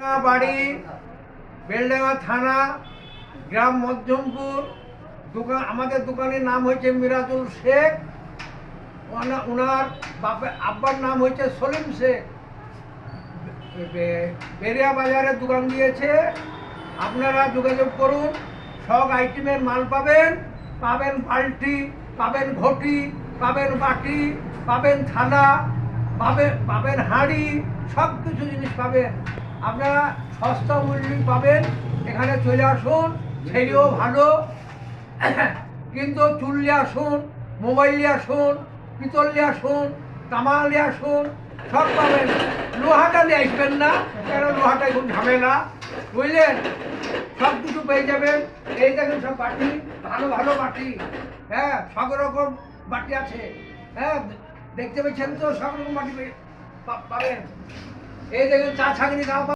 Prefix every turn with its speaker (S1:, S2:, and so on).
S1: বাড়ি, বেলডাঙ্গা থানা, গ্রাম মধ্যমপুর। দোকান, আমাদের দোকানের নাম হচ্ছে মিরাজুল শেখ। ওনার আব্বার নাম হচ্ছে সলিম শেখ। বেরিয়া বাজারে দোকান দিয়েছে। আপনারা যোগাযোগ করুন, সব আইটেমের মাল পাবেন। পাবেন বালতি, পাবেন ঘটি, পাবেন বাটি, পাবেন থালা, পাবেন হাঁড়ি, সব কিছু জিনিস পাবেন। আপনারা সস্তা মূল্যে পাবেন। এখানে চলে আসুন। ছেলেও ভালো, কিন্তু চুল নিয়ে আসুন, মোবাইল নিয়ে আসুন, পিতল নিয়ে আসুন, তামা নিয়ে আসুন, সব পাবেন। লোহাটা নিয়ে আসবেন না, কেন লোহাটা এখন ঝামেলা, বুঝলেন? সব কিছু পেয়ে যাবেন। এই দেখেন সব বাটি, ভালো ভালো বাটি। হ্যাঁ, সব রকম বাটি আছে। হ্যাঁ, দেখতে পেয়েছেন তো, সব রকম বাটি পাবেন। এই দেখেন চা ছাঁকনি দাও।